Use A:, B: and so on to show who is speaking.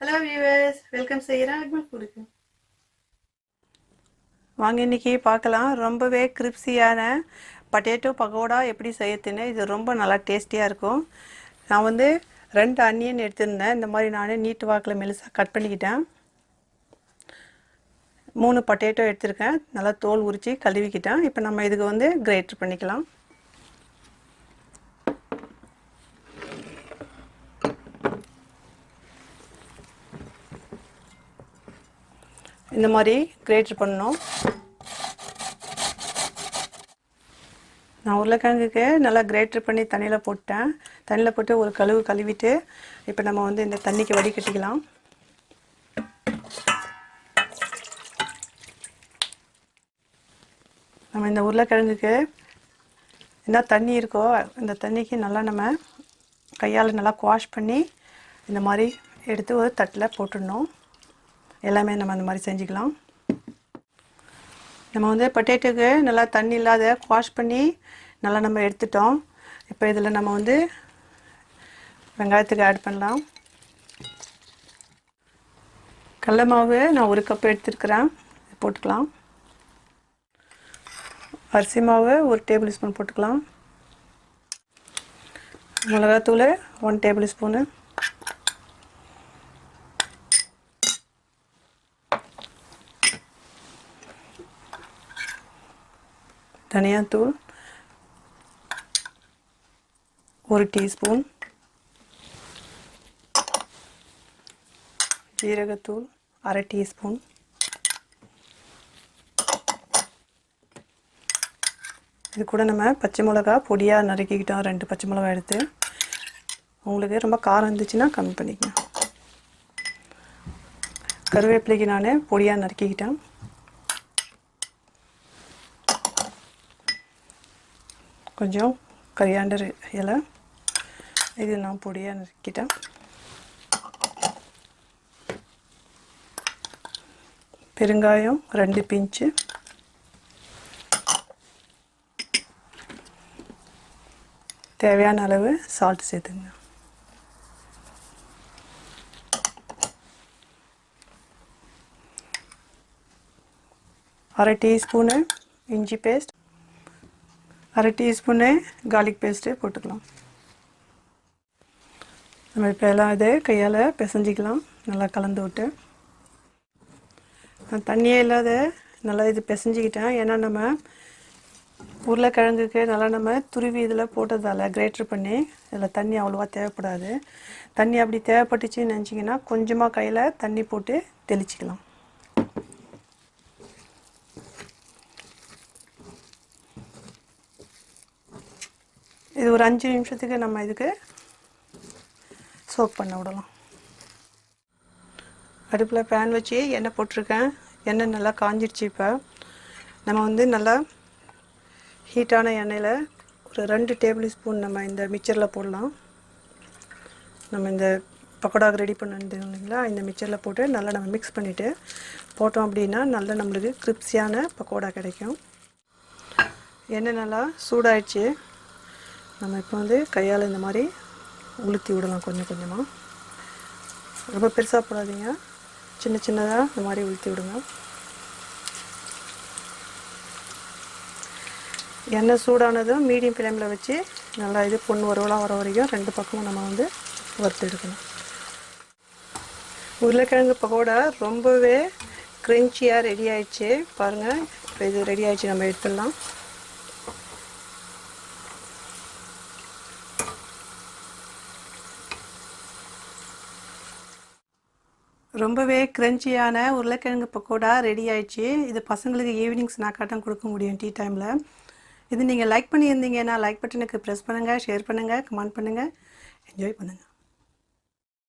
A: Hello viewers, welcome செய்கிறேன் அக்மல் ஃபுட்டுக்கு. வாங்க இன்றைக்கி பார்க்கலாம். ரொம்பவே கிரிப்ஸியான பட்டேட்டோ பக்கோடா எப்படி செய்யறதுன்னு. இது ரொம்ப நல்லா டேஸ்டியாக இருக்கும். நான் வந்து 2 அனியன் எடுத்துருந்தேன். இந்த மாதிரி நான் நீட்டு வாக்கில் மெலிசாக கட் பண்ணிக்கிட்டேன். 3 பட்டேட்டோ எடுத்துருக்கேன். நல்லா தோல் உரித்து கழுவிக்கிட்டேன். இப்போ நம்ம இதுக்கு வந்து கிரேட்டர் பண்ணிக்கலாம். இந்த மாதிரி கிரேட்டர் பண்ணணும். நான் உருளைக்கிழங்குக்கு நல்லா கிரேட்டர் பண்ணி தண்ணியில் போட்டேன். தண்ணியில் போட்டு ஒரு கழுவிட்டு இப்போ நம்ம வந்து இந்த தண்ணிக்கு வடிகட்டிக்கலாம். நம்ம இந்த உருளைக்கிழங்குக்கு என்ன தண்ணி இருக்கோ இந்த தண்ணிக்கு நல்லா நம்ம கையால் நல்லா வாஷ் பண்ணி இந்த மாதிரி எடுத்து ஒரு தட்டில் போட்டுடணும். எல்லாமே நம்ம அந்த மாதிரி செஞ்சுக்கலாம். நம்ம வந்து பொட்டேட்டோக்கு நல்லா தண்ணி இல்லாத வாஷ் பண்ணி நல்லா நம்ம எடுத்துட்டோம். இப்போ இதில் நம்ம வந்து வெங்காயத்துக்கு ஆட் பண்ணலாம். கடலை மாவு நான் 1 கப் எடுத்துருக்கிறேன், போட்டுக்கலாம். அரிசி மாவு 1 டேபிள் ஸ்பூன் போட்டுக்கலாம். மிளகாத்தூள் 1 டேபிள் ஸ்பூனு. தனியாத்தூள் 1 டீஸ்பூன். ஜீரகத்தூள் 1/2 டீஸ்பூன். இது கூட நம்ம பச்சை மிளகா பொடியாக நறுக்கிக்கிட்டோம். 2 பச்சை மிளகா எடுத்து. உங்களுக்கு ரொம்ப காரம் இருந்துச்சுன்னா கம்மி பண்ணிக்கணும். கருவேப்பிலைக்கு நான் பொடியாக நறுக்கிக்கிட்டேன். கொஞ்சம் கொரியாண்டர் இலை, இது நான் பொடியாக நறுக்கிட்டேன். பெருங்காயம் 2 பிஞ்சு. தேவையான அளவு சால்ட் சேர்த்துங்க. அரை டீஸ்பூனு இஞ்சி பேஸ்ட், 1/2 டீஸ்பூனு கார்லிக் பேஸ்ட்டு போட்டுக்கலாம். நம்ம இப்போ எல்லாம் இதை கையால் பிசைஞ்சிக்கலாம். நல்லா கலந்து விட்டு நான் தண்ணியே இல்லாத நல்லா இது பிசைஞ்சிக்கிட்டேன். ஏன்னா நம்ம உருளைக்கிழங்குக்கு நல்லா நம்ம துருவி இதில் போட்டதால் கிரேட்டர் பண்ணி இதில் தண்ணி அவ்வளோவா தேவைப்படாது. தண்ணி அப்படி தேவைப்பட்டுச்சுன்னு நினச்சிங்கன்னா கொஞ்சமாக கையில் தண்ணி போட்டு தெளிச்சிக்கலாம். இது ஒரு 5 நிமிஷத்துக்கு நம்ம இதுக்கு சோக் பண்ண விடலாம். அடுப்பில் பேன் வச்சு எண்ணெய் போட்டிருக்கேன். எண்ணெய் நல்லா காஞ்சிடுச்சு. இப்போ நம்ம வந்து நல்லா ஹீட்டான எண்ணெயில் ஒரு 2 டேபிள் ஸ்பூன் நம்ம இந்த மிக்சரில் போடலாம். நம்ம இந்த பக்கோடாவுக்கு ரெடி பண்ணிட்டு இல்லைங்களா, இந்த மிக்சரில் போட்டு நல்லா நம்ம மிக்ஸ் பண்ணிவிட்டு போட்டோம் அப்படின்னா நல்லா நம்மளுக்கு கிரிப்ஸியான பக்கோடா கிடைக்கும். எண்ணெய் நல்லா சூடாயிடுச்சு. நம்ம இப்போ வந்து கையால் இந்த மாதிரி உளுத்தி விடலாம். கொஞ்சம் கொஞ்சமாக, ரொம்ப பெருசாக போடாதீங்க, சின்ன சின்னதாக இந்த மாதிரி உளுத்தி விடுங்க. எண்ணெய் சூடானதும் மீடியம் ஃப்ளேமில் வச்சு நல்லா இது பொண்ணு வறுவலாக வர வரைக்கும் 2 பக்கமும் நம்ம வந்து வறுத்து எடுக்கணும். உருளைக்கிழங்கு பக்கோடா ரொம்பவே க்ரன்ச்சியாக ரெடி ஆயிடுச்சு. பாருங்கள், இப்போ இது ரெடி ஆயிடுச்சு. நம்ம எடுத்துடலாம். ரொம்பவே க்ரன்ச்சியான உருளைக்கிழங்கு பக்கோடா ரெடி ஆயிடுச்சு. இது பசங்களுக்கு ஈவினிங் ஸ்நாக்காட்டம் கொடுக்க முடியும் டீ டைமில். இது நீங்கள் லைக் பண்ணியிருந்தீங்கன்னா லைக் பட்டனுக்கு ப்ரெஸ் பண்ணுங்கள், ஷேர் பண்ணுங்கள், கமெண்ட் பண்ணுங்கள், என்ஜாய் பண்ணுங்கள்.